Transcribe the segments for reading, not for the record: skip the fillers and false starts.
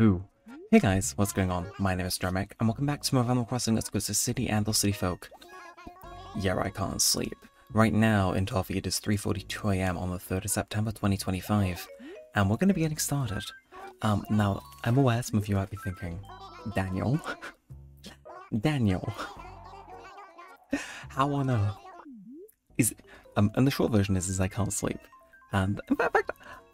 Ooh. Hey guys, what's going on? My name is Neremik, and welcome back to more Animal Crossing Let's Go to City and the City Folk. Yeah, I can't sleep. Right now, in Toffee, it is 3:42 AM on the 3rd of September 2025, and we're going to be getting started. Now, I'm aware some of you might be thinking, Daniel? Daniel? How on earth? And the short version is I can't sleep. And, in fact,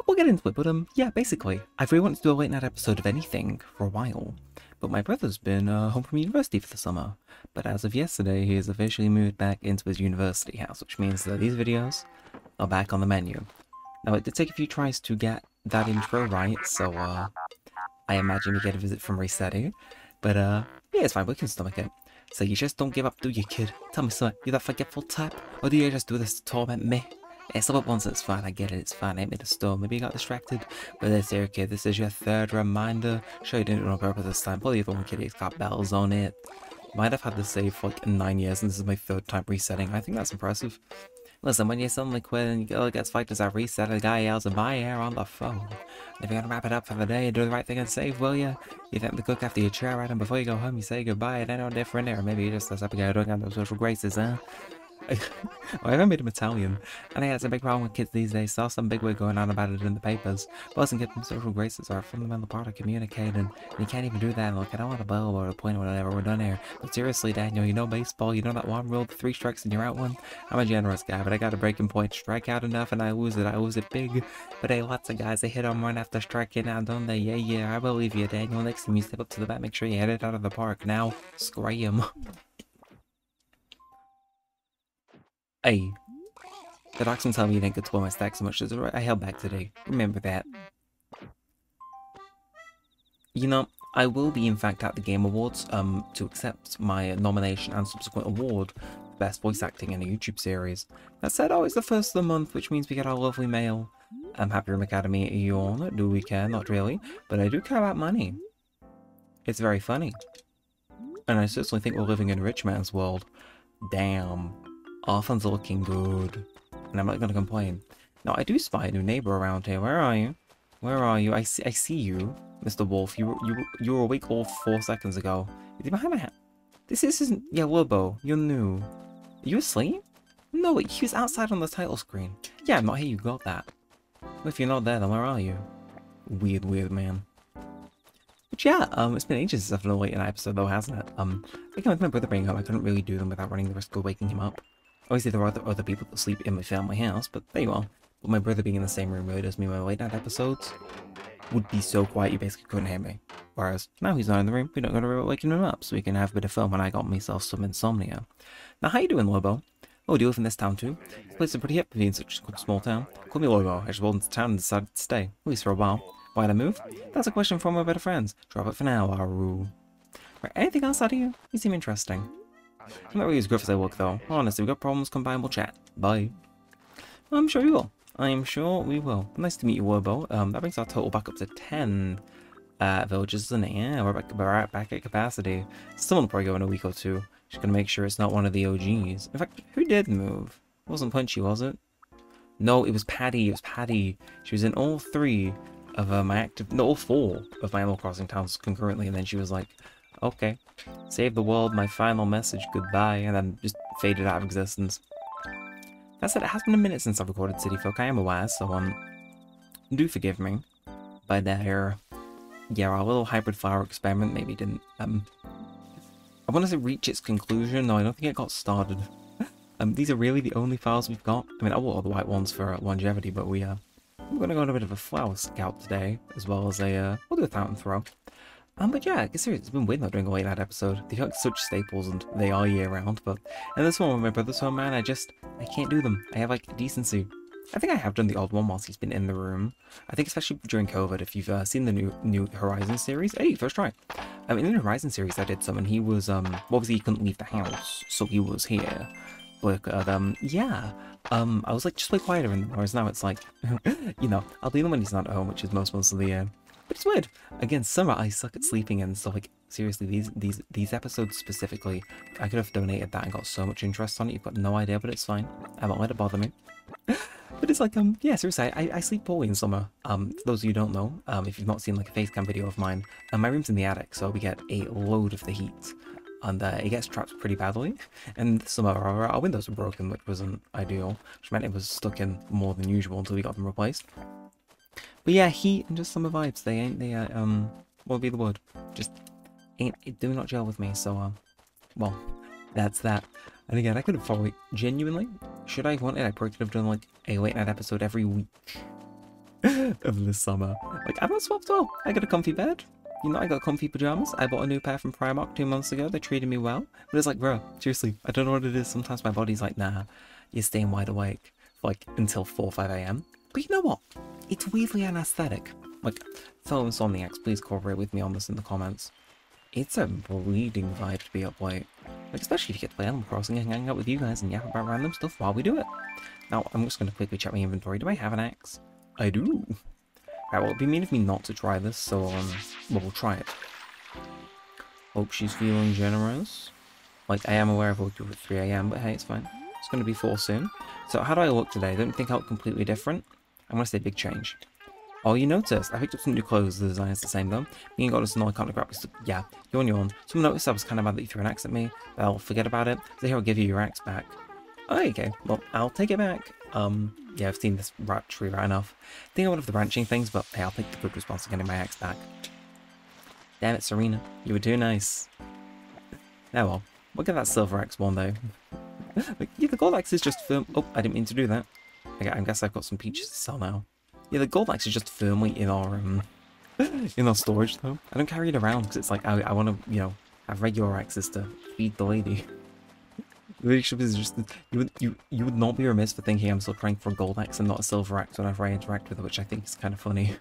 we'll get into it, but yeah, basically, I've really wanted to do a late night episode of anything for a while, but my brother's been home from university for the summer. But as of yesterday, he has officially moved back into his university house, which means that these videos are back on the menu. Now, it did take a few tries to get that intro right, so I imagine we get a visit from Resetty, but yeah, it's fine, we can stomach it. So you just don't give up, do you, kid? Tell me something, you that forgetful type, or do you just do this to torment me? It's up once, it's fine, I get it, it's fine, I ain't made a storm, maybe you got distracted. But this here, kid, this is your third reminder. Sure you didn't do it on purpose this time, probably the other one, kid, it's got bells on it. Might have had this save for like 9 years, and this is my third time resetting. I think that's impressive. Listen, when you suddenly quit and you get fighters at reset, a guy yells a buy air on the phone. If you're gonna wrap it up for the day and do the right thing and save, will ya? You thank the cook after you chair at him before you go home, you say goodbye, it ain't no different there. Maybe you just this type of guy who don't have no social graces, huh? I haven't made him Italian, and yeah, it's a big problem with kids these days. Saw some bigwig going on about it in the papers. Boys and kids from social graces are a fundamental part of communicating, and you can't even do that. Look, I don't want to blow or a point or whatever, we're done here. But seriously, Daniel, you know baseball, you know that one rule, the 3 strikes and you're out one? I'm a generous guy, but I got a breaking point. Strike out enough and I lose it big. But hey, lots of guys, they hit home run after striking out, don't they? Yeah, I believe you, Daniel. Next time you step up to the bat, make sure you hit it out of the park. Now, scram. Hey, the Dachshund tell me you didn't get to blow my stack so much as I held back today. Remember that. You know, I will be in fact at the Game Awards to accept my nomination and subsequent award for Best Voice Acting in a YouTube series. That said, it's the first of the month, which means we get our lovely mail. Happy Room Academy, yawn. Do we care? Not really. But I do care about money. It's very funny. And I certainly think we're living in a rich man's world. Damn. Orphans are looking good, and I'm not going to complain. Now, I do spy a new neighbor around here. Where are you? Where are you? I see you, Mr. Wolf. You were awake all 4 seconds ago. Is he behind my hat? This isn't... Yeah, Lobo, you're new. Are you asleep? No, wait, he was outside on the title screen. Yeah, I'm not here, you got that. Well, if you're not there, then where are you? Weird man. But yeah, it's been ages since I've done a late night episode though, hasn't it? Again, with my brother being home, I couldn't really do them without running the risk of waking him up. Obviously, there are other people that sleep in my family house, but there you are. But my brother being in the same room really does mean my late night episodes would be so quiet you basically couldn't hear me. Whereas, now he's not in the room, we don't gotta worry about waking him up, so we can have a bit of fun when I got myself some insomnia. Now, how you doing, Lobo? Oh, do you live in this town too? This place is pretty hip for being such a small town. Call me Lobo, I just rolled into town and decided to stay, at least for a while. Why'd I move? That's a question from my better friends. Drop it for now, Aru. Right, anything else out of you? You seem interesting. I'm not really as gruff as I look, though. Honestly, we've got problems, come by and we'll chat. Bye. I'm sure we will. I'm sure we will. Nice to meet you, Lobo. That brings our total back up to 10 villages, doesn't it? Yeah, we're right back at capacity. Someone will probably go in a week or two. Just gonna make sure it's not one of the OGs. In fact, who did move? It wasn't Punchy, was it? No, it was Patty. It was Patty. She was in all 3 of all 4 of my Animal Crossing towns concurrently, and then she was like, okay, save the world, my final message, goodbye, and then just faded out of existence. That said, it has been a minute since I've recorded City Folk, I am aware, so, do forgive me. But, yeah, our little hybrid flower experiment maybe didn't, I want to say reach its conclusion. No, I don't think it got started. These are really the only files we've got. I mean, I want all the white ones for longevity, but we're gonna go on a bit of a flower scout today, as well as we'll do a fountain throw. But yeah, seriously, it's been weird not doing a late night episode. They feel like such staples, and they are year round, but in this one with my brother's home, man, I can't do them. I have, like, decency. I think I have done the odd one whilst he's been in the room. I think especially during COVID, if you've seen the new Horizon series. Hey, first try. In the Horizon series I did some, and he was, obviously he couldn't leave the house, so he was here. But, yeah, I was like, just play quieter, and whereas now it's like, you know, I'll leave him when he's not at home, which is most of the year. But it's weird. Again, summer, I suck at sleeping, and so, like, seriously, these episodes specifically, I could have donated that and got so much interest on it, you've got no idea, but it's fine. I won't let it bother me. But it's like, yeah, seriously, I sleep poorly in summer. For those of you who don't know, if you've not seen like a face cam video of mine, my room's in the attic, so we get a load of the heat. And it gets trapped pretty badly. And some of our windows were broken, which wasn't ideal, which meant it was stuck in more than usual until we got them replaced. But yeah, heat and just summer vibes, what would be the word? Just do not gel with me, so, well, that's that. And again, I could have probably, genuinely, should I have wanted, I probably could have done like a late night episode every week of this summer. Like, I'm not swapped well. I got a comfy bed. You know, I got comfy pajamas. I bought a new pair from Primark 2 months ago. They treated me well. But it's like, bro, seriously, I don't know what it is. Sometimes my body's like, nah, you're staying wide awake for like until 4 or 5 a.m. But you know what? It's weirdly an aesthetic. Like, fellow insomniacs, please cooperate with me on this in the comments. It's a bleeding vibe to be up late. Like, especially if you get to play Animal Crossing and hang out with you guys and yap about random stuff while we do it. Now, I'm just going to quickly check my inventory. Do I have an axe? I do. Right, well, it'd be mean of me not to try this, so, well, we'll try it. Hope she's feeling generous. Like, I am aware I've woke up at 3 a.m, but hey, it's fine. It's going to be 4 soon. So, how do I look today? I don't think I look completely different. I'm going to say big change. Oh, you noticed. I picked up some new clothes. The design is the same, though. Me and Goddess and all I can't grab this. Yeah, yawn. Someone noticed I was kind of mad that you threw an axe at me. Well, forget about it. So here, I'll give you your axe back. Oh, okay. Well, I'll take it back. Yeah, I've seen this rat tree right enough. I think I would have the branching things, but hey, I'll take the good response of getting my axe back. Damn it, Serena. You were too nice. Oh well. We'll get that silver axe one, though. Like, yeah, the gold axe is just firm. Oh, I didn't mean to do that. Okay, I guess I've got some peaches to sell now. Yeah, the gold axe is just firmly in our storage, though. I don't carry it around because it's like, I want to, you know, have regular axes to feed the lady. The relationship is just, you would not be remiss for thinking I'm still trying for a gold axe and not a silver axe whenever I interact with it, which I think is kind of funny.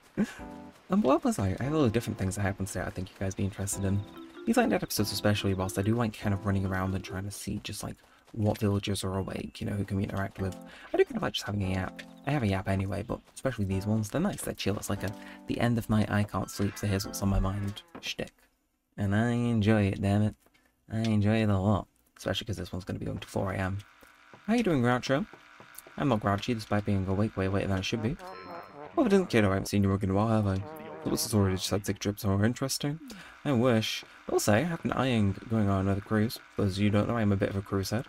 What was I have a lot of different things that happen today I think you guys be interested in. These late night episodes especially, whilst I do like kind of running around and trying to see just like what villagers are awake, you know, who can we interact with. I do kind of like just having a yap. I have a yap anyway, but especially these ones, they're nice, they're chill. It's like the end of night I can't sleep, so here's what's on my mind shtick. And I enjoy it, damn it. I enjoy it a lot. Especially because this one's going to be going to 4 a.m. How you doing, Groucho? I'm not grouchy, despite being awake way later than I should be. Well, if I didn't kid, I haven't seen you work in a while, have I? Thought this story just had 6 trips more interesting. I wish. I'll say, I have been eyeing going on another cruise. For those of you who don't know, I'm a bit of a cruise head.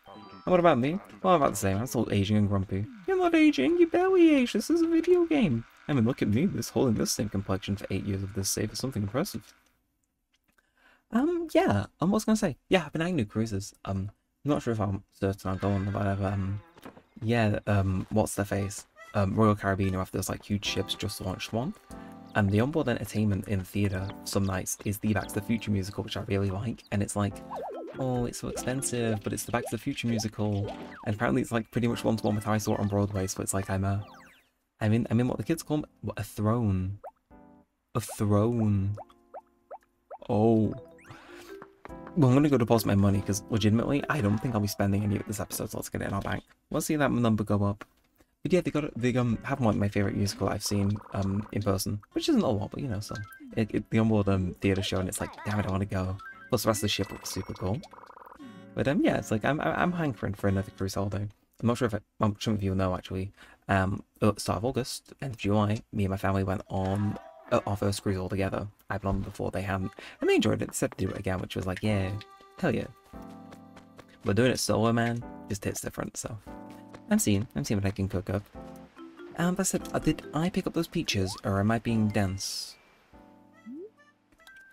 And what about me? Well, I'm about the same. I'm still aging and grumpy. You're not aging, you barely age. This is a video game. I mean, look at me, holding this same complexion for 8 years of this save is something impressive. Yeah, I was gonna say, yeah, I've been eyeing new cruises. I'm not sure if I'm certain I'll go on, but yeah, what's their face? Royal Caribbean, who have those, like, huge ships, just launched one. And the onboard entertainment in the theatre some nights is the Back to the Future musical, which I really like. And it's like, oh, it's so expensive, but it's the Back to the Future musical. And apparently it's, like, pretty much one-to-one with how I saw it on Broadway, so it's like I'm in what the kids call a throne. A throne. Oh. Well, I'm going to go deposit my money, because legitimately, I don't think I'll be spending any of this episode, so let's get it in our bank. We'll see that number go up. But yeah, they have one of my favourite musical I've seen in person, which isn't a lot, but you know, so. The onboard theatre show, and it's like, damn it, I want to go. Plus the rest of the ship looks super cool. But yeah, it's like, I'm hankering for another cruise holiday. I'm not sure if some of you know, actually. At the start of August, end of July, me and my family went on our first cruise all together. I've been on before, they hadn't. And they enjoyed it, they said to do it again, which was like, yeah, hell yeah. But doing it solo, man, just hits different, so. I'm seeing what I can cook up. I said, did I pick up those peaches, or am I being dense?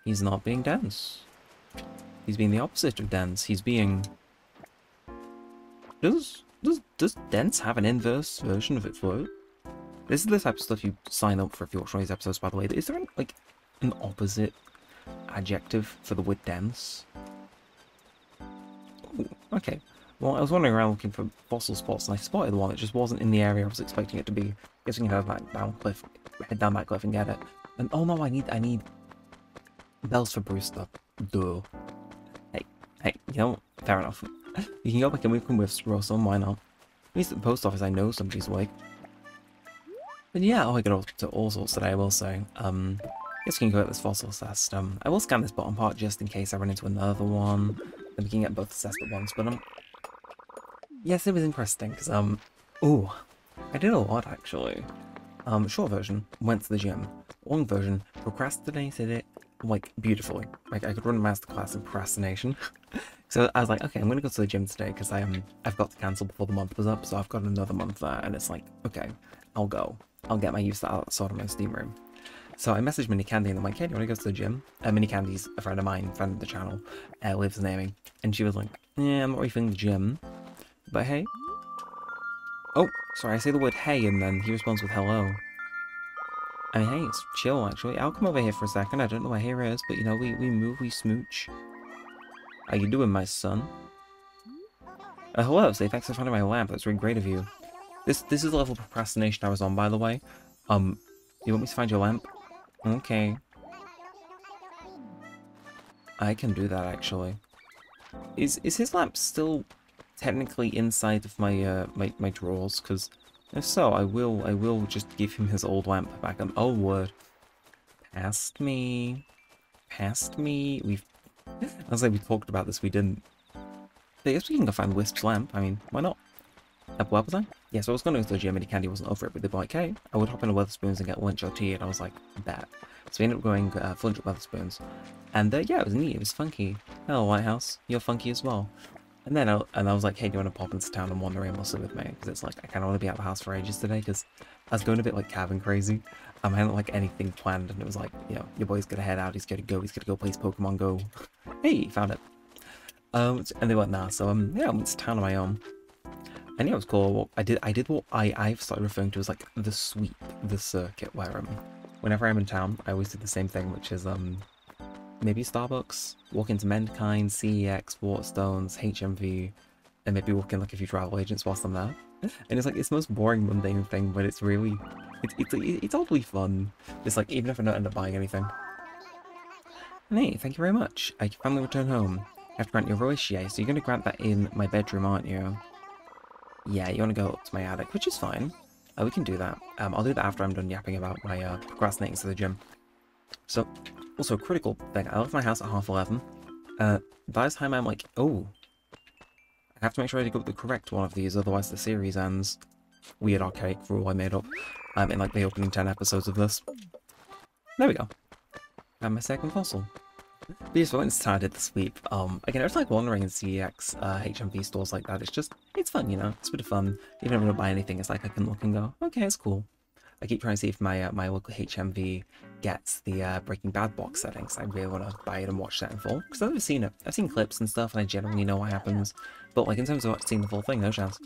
He's not being dense. He's being the opposite of dense. He's being... Does dense have an inverse version of its word? This is the type of stuff you sign up for if you watch one of these episodes, by the way. Is there an opposite adjective for the word dense? Ooh, okay. Well, I was wandering around looking for fossil spots, and I spotted one that just wasn't in the area I was expecting it to be. Guessing you head down that cliff and get it. And oh no, I need bells for Brewster. Duh. Hey, you know, fair enough. You can go back and we can withdraw some, why not? At least at the post office I know somebody's awake. But yeah, I got up to all sorts today, I will say. Guess we can go at this fossil test. I will scan this bottom part just in case I run into another one. Then we can get both assessed at once, but yes, it was interesting, because, ooh, I did a lot actually. Short version, went to the gym. Long version, procrastinated it like beautifully. Like I could run a masterclass in procrastination. So I was like, okay, I'm gonna go to the gym today because I've got to cancel before the month was up, so I've got another month there, and it's like, okay, I'll go. I'll get my use out sort of my steam room. So I messaged Mini Candy and I'm like, hey, do you want to go to the gym? Mini Candy's a friend of mine, friend of the channel, lives near me, and she was like, yeah, I'm not really feeling the gym, but hey. Oh, sorry, I say the word hey, and then he responds with hello. I mean, hey, it's chill, actually. I'll come over here for a second. I don't know where here is, but, you know, we move, we smooch. How you doing, my son? Hello, say thanks for finding my lamp. That's really great of you. This is the level of procrastination I was on, by the way. You want me to find your lamp? Okay. I can do that, actually. Is his lamp still technically inside of my my drawers? Because if so, I will just give him his old lamp back. Oh word. Past me. Past me. I was like, we talked about this, we didn't. I guess we can go find Wisp's lamp. I mean, why not? Where was I? Yeah, so I was going to go to the gym and Candy wasn't over it, but they'd be like, hey, I would hop in a Weatherspoons and get lunch or tea, and I was like, bet. So we ended up going for lunch at Weatherspoons. And yeah, it was neat, it was funky. Hello, White House, you're funky as well. And then I was like, hey, do you want to pop into town and wander aimlessly with me? Because it's like, I kind of want to be out of the house for ages today, because I was going a bit like cabin crazy. I hadn't like anything planned, and it was like, you know, your boy's gonna head out, he's gonna go play his Pokemon Go. Hey, found it. And they went, nah, so yeah, I went to town on my own. And yeah, it was cool. I did what I've started referring to as like the sweep, the circuit, where whenever I'm in town, I always do the same thing, which is maybe Starbucks, walk into Mendkind, CEX, Waterstones, HMV, and maybe walk in like a few travel agents whilst I'm there. And it's like it's the most boring, mundane thing, but it's really it's oddly fun. It's like even if I don't end up buying anything. And hey, thank you very much. I can finally return home. I have to grant your wish, yeah, so you're gonna grant that in my bedroom, aren't you? Yeah, you want to go up to my attic, which is fine. We can do that. I'll do that after I'm done yapping about my procrastinating to the gym. So, also a critical thing. I left my house at 11:30. By the time I'm like, oh, I have to make sure I dig up the correct one of these, otherwise the series ends. Weird archaic rule I made up. In like the opening 10 episodes of this. There we go. And my second fossil. But yes, once I did the sweep, again, I was like wandering in CEX, HMV stores like that. It's fun, you know, it's a bit of fun. Even if I don't buy anything, it's like I can look and go, okay, it's cool. I keep trying to see if my my local HMV gets the Breaking Bad box settings. I really want to buy it and watch that in full, because I've never seen it. I've seen clips and stuff, and I generally know what happens. But like in terms of seeing the full thing, no chance.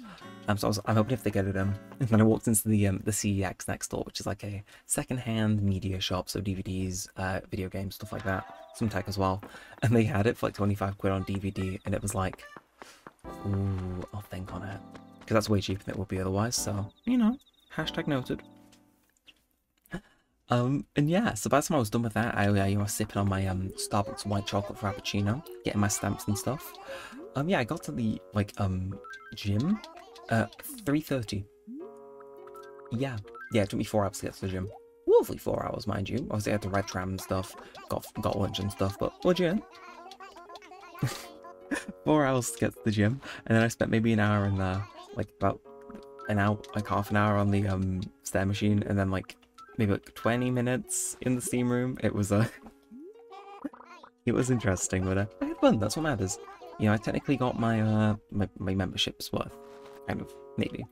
So I'm hoping if they get it in. And then I walked into the CEX next door, which is like a second-hand media shop, so DVDs, video games, stuff like that, some tech as well. And they had it for like 25 quid on DVD, and it was like, ooh, I'll think on it, because that's way cheaper than it would be otherwise. So you know, hashtag noted. And yeah, so by the time I was done with that, I was sipping on my Starbucks white chocolate frappuccino, getting my stamps and stuff. Yeah, I got to the like gym at 3:30. Yeah, it took me 4 hours to get to the gym. Lovely 4 hours, mind you. Obviously, I had the red tram and stuff, got lunch and stuff, but legit. 4 hours to get to the gym, and then I spent maybe an hour in there, like about an hour, like half an hour on the stair machine, and then like maybe like 20 minutes in the steam room. It was it was interesting, but I had fun. That's what matters. You know, I technically got my my membership's worth, kind of, maybe.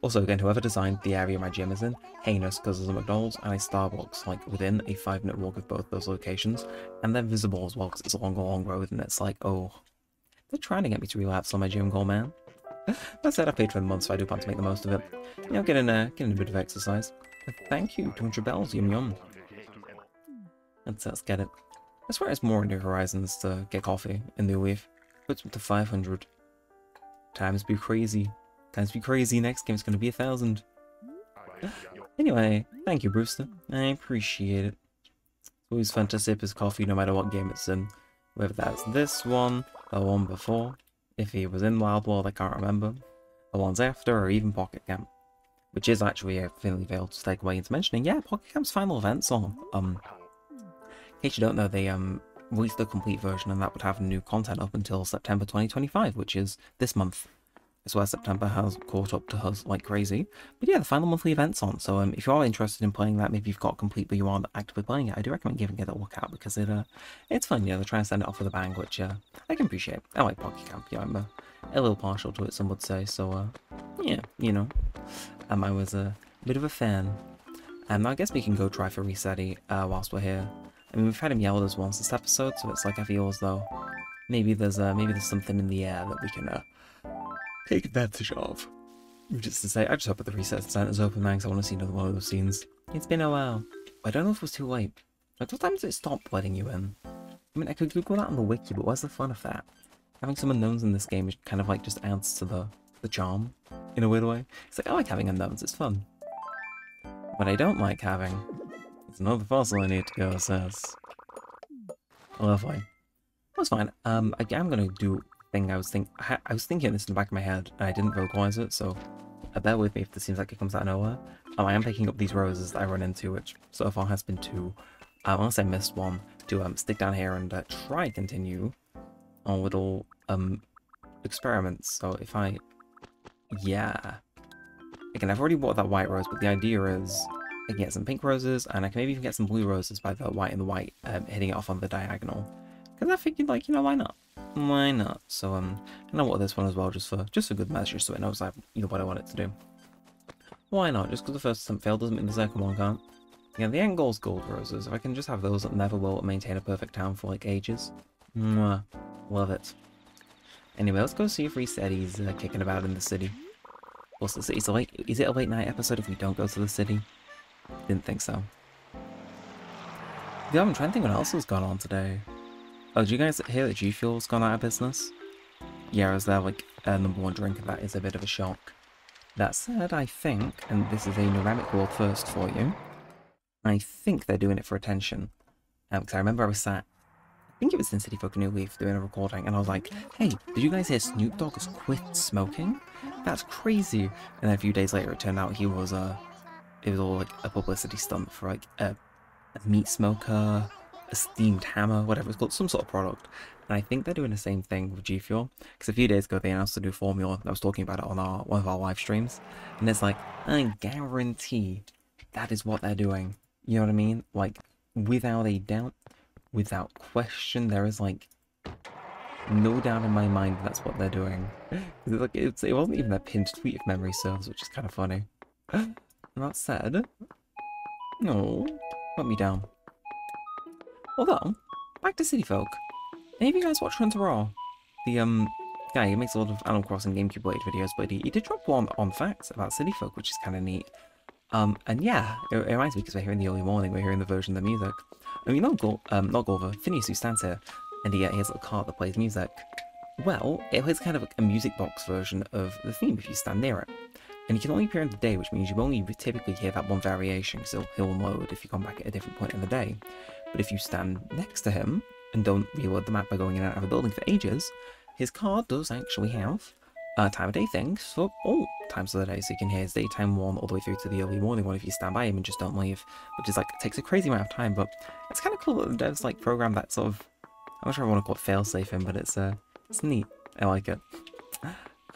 Also, again, whoever designed the area my gym is in, heinous, because there's a McDonald's and a Starbucks like within a 5-minute walk of both those locations, and they're visible as well because it's a long road, and it's like, oh, they're trying to get me to relapse on my gym goal, man. That said, I paid for the month, so I do plan to make the most of it. You know, getting a bit of exercise. Thank you, 200 bells, yum yum. Let's get it. I swear it's more New Horizons to get coffee in New Leaf. Puts me to 500. Times be crazy. Times be crazy, next game's gonna be 1,000. Anyway, thank you, Brewster. I appreciate it. It's always fun to sip his coffee no matter what game it's in. Whether that's this one, the one before, if he was in Wild World, I can't remember, the ones after, or even Pocket Camp. Which is actually a thinly veiled segue into mentioning, yeah, Pocket Camp's final event song. In case you don't know, they released the complete version, and that would have new content up until September 2025, which is this month. I swear September has caught up to us like crazy. But yeah, the final monthly event's on, so if you are interested in playing that, maybe you've got complete but you aren't actively playing it, I do recommend giving it a look out because it's fun, you know, they're trying to send it off with a bang, which I can appreciate. I like Pocket Camp, yeah, I'm a little partial to it, some would say, so yeah, you know, I was a bit of a fan. I guess we can go try for Resetty whilst we're here. I mean, we've had him yell at us once this episode, so it's like I feel as though maybe there's something in the air that we can take advantage of. Just to say, I just hope that the reset center's open, man, because I want to see another one of those scenes. It's been a while. I don't know if it was too late. Like, what time does it stop letting you in? I mean, I could Google that on the wiki, but where's the fun of that? Having some unknowns in this game is kind of like just adds to the charm, in a weird way. It's like, I like having unknowns, it's fun. What I don't like having is another fossil I need to go assess. Lovely. That's fine. I'm gonna do thing I was thinking this in the back of my head, and I didn't vocalize it, so bear with me if this seems like it comes out of nowhere. I am picking up these roses that I run into, which so far has been 2. Unless I missed one, to stick down here and try and continue on little experiments. So if I, yeah, again, I've already bought that white rose, but the idea is I can get some pink roses, and I can maybe even get some blue roses by the white and the white hitting it off on the diagonal. Because I figured, like, you know, why not? Why not? So, and I want this one as well, just for good measure, so it knows, like, you know, what I want it to do. Why not? Just because the first attempt failed doesn't mean the second one can't. Yeah, the end goal's gold roses. If I can just have those that never will maintain a perfect town for, like, ages. Mwah. Love it. Anyway, let's go see if Resetty's kicking about in the city. What's the city? So, like, is it a late night episode if we don't go to the city? Didn't think so. Yeah, I'm trying to think what else has gone on today. Oh, did you guys hear that G Fuel's gone out of business? Yeah, is there like a #1 drink, and that is a bit of a shock. That said, I think, and this is a Neremik world first for you, I think they're doing it for attention. Because I remember I was sat, I think it was in City Folk New Leaf doing a recording, and I was like, hey, did you guys hear Snoop Dogg has quit smoking? That's crazy. And then a few days later it turned out he was, it was all like a publicity stunt for like a meat smoker, a steamed hammer, whatever it's called, some sort of product. And I think they're doing the same thing with G Fuel, because a few days ago they announced a new formula. I was talking about it on one of our live streams, and it's like, I guarantee that is what they're doing. You know what I mean? Like, without a doubt, without question, there is like no doubt in my mind that's what they're doing. Like, it wasn't even a pinned tweet if memory serves, which is kind of funny. That said, no, put me down. Although, back to City Folk. Any of you guys watch Hunter Raw? The guy who makes a lot of Animal Crossing GameCube related videos, but he did drop one on facts about City Folk, which is kind of neat. And yeah, it reminds me because we're here in the early morning, we're hearing the version of the music. I mean, not Golver, Phineas who stands here, and he has a little cart that plays music. Well, it plays kind of like a music box version of the theme if you stand near it. And you can only appear in the day, which means you only typically hear that one variation, because he'll unload if you come back at a different point in the day. But if you stand next to him, and don't reload the map by going in and out of a building for ages, his car does actually have time of day things for all times of the day, so you can hear his daytime one all the way through to the early morning one if you stand by him and just don't leave, which is like, it takes a crazy amount of time, but it's kind of cool that the devs like program that sort of, I'm not sure I want to call it failsafe in, but it's neat. I like it.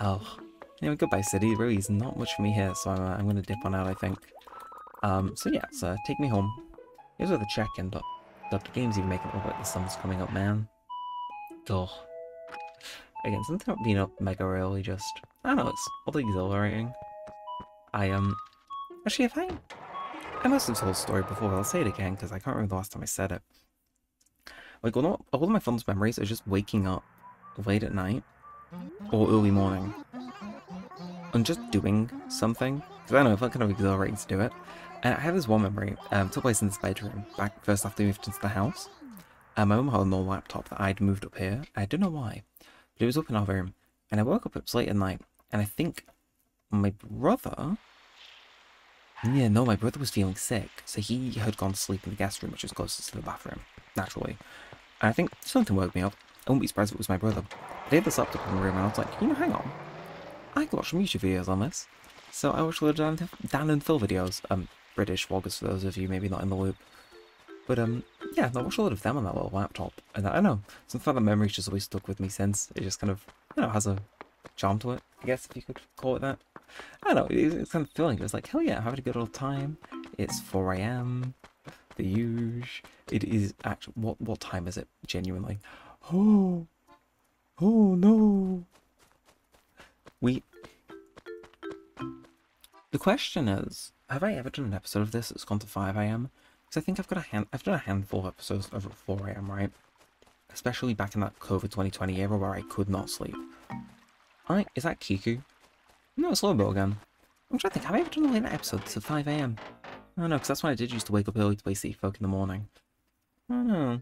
Oh, anyway, goodbye city. There really is not much for me here, so I'm going to dip on out, I think. So yeah, so take me home. Here's where the check-in, but the game's even making it look like the sun's coming up, man. Ugh. Again, something about being up mega early just, I don't know, it's oddly exhilarating. Actually, I must have told the story before, but I'll say it again, because I can't remember the last time I said it. Like, all of my fondest memories are just waking up late at night, or early morning, and just doing something, because I don't know, it felt kind of exhilarating to do it. And I have this one memory, took place in this bedroom, back first after we moved into the house. My mum had an old laptop that I'd moved up here, I don't know why, but it was up in our room, and I woke up, it was late at night, and I think my brother, yeah, no, my brother was feeling sick, so he had gone to sleep in the guest room, which was closest to the bathroom, naturally. And I think something woke me up. I wouldn't be surprised if it was my brother. But he had this laptop in the room, and I was like, you know, hang on, I can watch some YouTube videos on this. So I watched a lot of Dan and Phil videos, British vloggers for those of you maybe not in the loop. But yeah, I watched a lot of them on that little laptop, and I don't know, something about the memory's just always stuck with me since. It just kind of, you know, has a charm to it, I guess, if you could call it that. I don't know, it's kind of feeling. It was like, hell yeah, having a good old time. It's 4 a.m. The huge. It is actually, what time is it? Genuinely. Oh, oh no. The question is, have I ever done an episode of this that's gone to 5 a.m.? Because I think I've done a handful of episodes over at 4 a.m., right? Especially back in that COVID 2020 era where I could not sleep. Is that Kiku? No, it's Lobo again. I'm trying to think, have I ever done a late night episode to 5 a.m.? I don't know, because that's when I did used to wake up early to play Sea Folk in the morning. I don't know.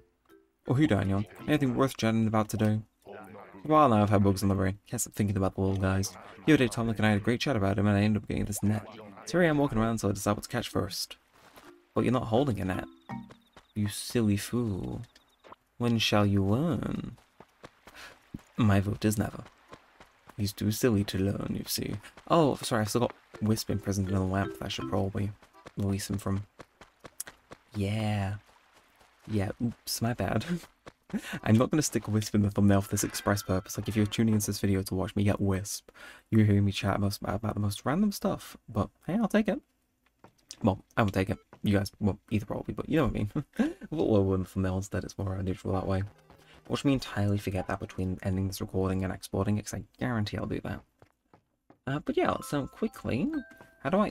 Or who, Daniel? Anything worth chatting about today? For a while now I've had bugs on the brain. Can't stop thinking about the little guys. The other day Tom and I had a great chat about him and I ended up getting this net. So here I am walking around so I decide what to catch first. But you're not holding a net. You silly fool. When shall you learn? My vote is never. He's too silly to learn, you see. Oh, sorry, I still got Wisp imprisoned in a lamp that I should probably release him from. Yeah. Yeah, oops, my bad. I'm not going to stick Wisp in the thumbnail for this express purpose. Like, if you're tuning into this video to watch me get Wisp, you're hearing me chat about the most random stuff. But, hey, I'll take it. Well, I won't take it. You guys won't either, probably, but you know what I mean. We'll lower the thumbnail instead. It's more neutral that way. Watch me entirely forget that between ending this recording and exporting it, because I guarantee I'll do that. But yeah, so quickly, how do I...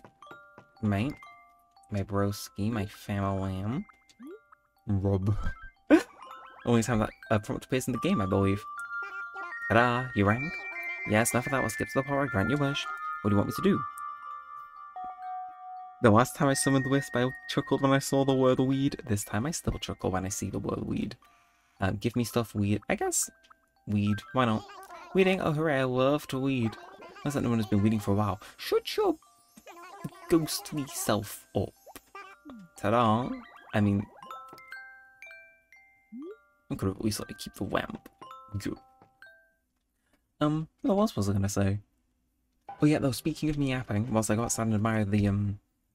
Mate, my broski, my family, Rob. Only time that prompt appears in the game, I believe. Ta-da! You rang? Yes, enough of that. We'll skip to the part where I grant your wish. What do you want me to do? The last time I summoned the Wisp, I chuckled when I saw the word weed. This time I still chuckle when I see the word weed. Give me stuff, weed. I guess weed. Why not? Weeding? Oh, hooray, I love to weed. Unless that no one has been weeding for a while. Shut your ghostly self up. Ta-da! I mean... I could have at least let me keep the lamp. Good. What else was I gonna say? Oh yeah, though, speaking of me yapping, whilst I got outside and admired the,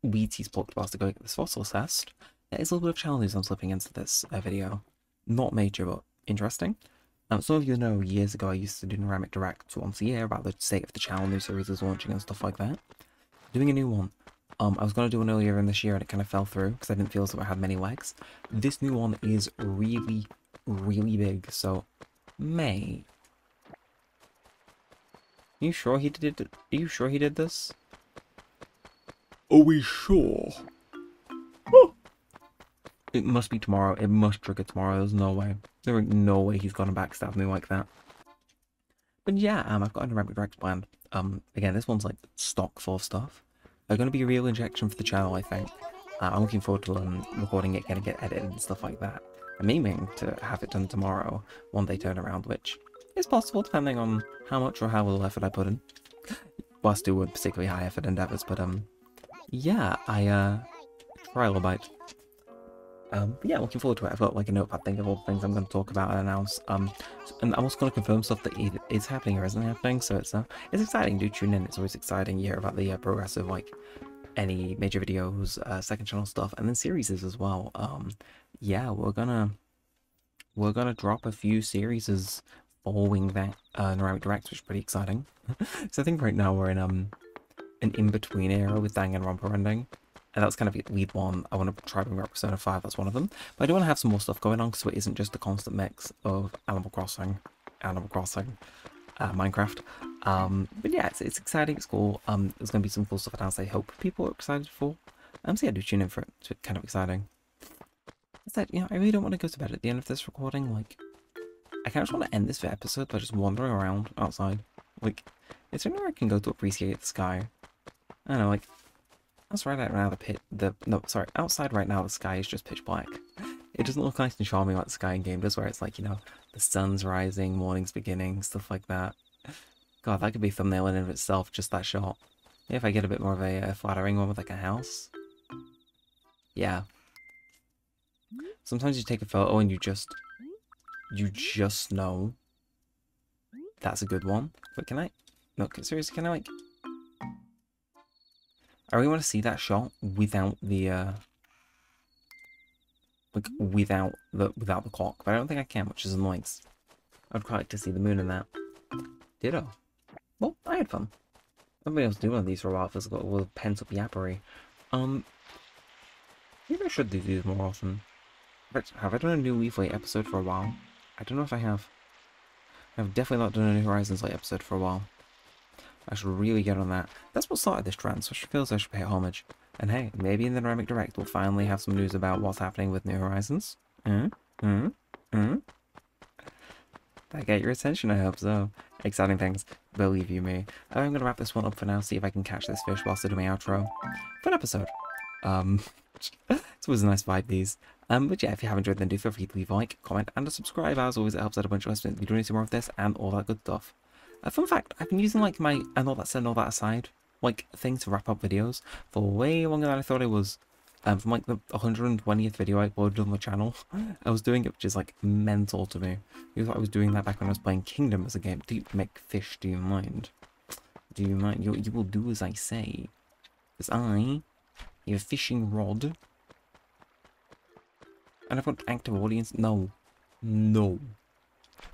weeds he's plucked whilst I go get this fossil assessed, there is a little bit of channel news I'm slipping into this video. Not major, but interesting. Some of you know years ago I used to do Neremik Direct once a year about the state of the channel new series is launching and stuff like that. Doing a new one. I was going to do one earlier in this year and it kind of fell through because I didn't feel as though it had many legs. This new one is really, really big, so May. Are you sure he did it? Are you sure he did this? Are we sure? Oh. It must be tomorrow. It must trigger tomorrow. There's no way. There ain't no way he's gonna backstab me like that. But yeah, I've got a Neremik Direct planned. Again, this one's like stock full of stuff. They're gonna be a real injection for the channel, I think. I'm looking forward to recording it, getting it edited and stuff like that. I'm aiming to have it done tomorrow, one day turnaround, which is possible depending on how much or how little effort I put in. Whilst doing particularly high effort endeavors, but yeah, Trilobite. But yeah, looking forward to it. I've got like a notepad thing of all the things I'm going to talk about and announce. And I'm also going to confirm stuff that either is happening or isn't happening. So it's exciting. Do tune in. It's always exciting. You hear about the progress of like any major videos, second channel stuff, and then series as well. Yeah, we're gonna drop a few series following that Neremik Direct, which is pretty exciting. So I think right now we're in an in-between era with Danganronpa ending. And that's kind of lead one. I want to try bring up Persona 5, that's one of them. But I do want to have some more stuff going on, so it isn't just a constant mix of Animal Crossing, Minecraft. But yeah, it's exciting, it's cool. There's going to be some cool stuff announced I hope people are excited for. So yeah, do tune in for it. It's kind of exciting. It's that, you know, I really don't want to go to bed at the end of this recording. Like, I kind of just want to end this episode by just wandering around outside. Like, is there anywhere I can go to appreciate the sky? I don't know, like, that's right now outside right now the sky is just pitch black. It doesn't look nice and charming like the sky in game does, where it's like, you know, the sun's rising, morning's beginning, stuff like that. God, that could be a thumbnail in and of itself, just that shot. Yeah, if I get a bit more of a flattering one with like a house. Yeah. Sometimes you take a photo and you just know that's a good one. But can I, no, seriously, can I like, I really want to see that shot without the without the clock, but I don't think I can, which is annoying. I'd quite like to see the moon in that. Ditto. Well, I had fun. I've been able to do one of these for a while. It feels like a little pent-up yappery. Maybe I should do these more often. Have I done a new Leaf Late episode for a while? I don't know if I have. I've definitely not done a New Horizons Late episode for a while. I should really get on that. That's what started this trend, so I feel as I should pay homage. And hey, maybe in the Neremik Direct we'll finally have some news about what's happening with New Horizons. Did I get your attention? I hope so. Exciting things, believe you me. I'm gonna wrap this one up for now, see if I can catch this fish whilst I do my outro. Fun episode. It was a nice vibe, these. But yeah, if you have enjoyed, then do feel free to leave a like, comment, and a subscribe. As always, it helps out a bunch of us to be doing some more of this and all that good stuff. Fun fact, I've been using like my and all that said and all that aside, like thing to wrap up videos for way longer than I thought it was. From like the 120th video I uploaded on the channel, I was doing it, which is like mental to me. You thought I was doing that back when I was playing Kingdom as a game. Do you make fish? Do you mind? Do you mind? You will do as I say. Because I have a fishing rod. And I've got active audience. No. No.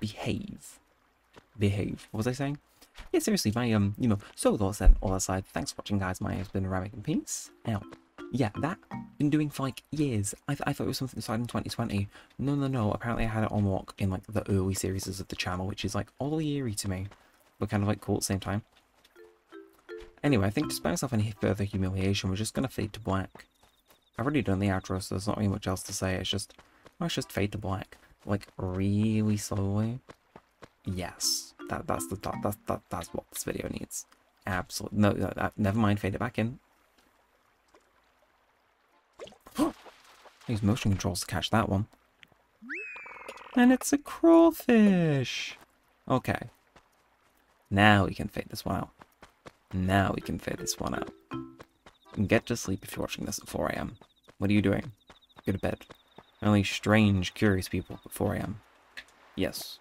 Behave. Behave. What was I saying? Yeah, seriously, my, so with all that said, all that aside, thanks for watching, guys. My name's been Neremik and peace out. Yeah, that been doing for like years. I thought it was something that started in 2020. No. Apparently I had it on lock in like the early series of the channel, which is like all eerie to me, but kind of like cool at the same time. Anyway, I think to spare myself any further humiliation, we're just gonna fade to black. I've already done the outro, so there's not really much else to say. It's just fade to black, like really slowly. Yes, that's what this video needs. Absolutely. No, never mind. Fade it back in. Use motion controls to catch that one. And it's a crawfish. Okay. Now we can fade this one out. And get to sleep if you're watching this at 4 AM. What are you doing? Go to bed. Only strange, curious people at 4 AM. Yes.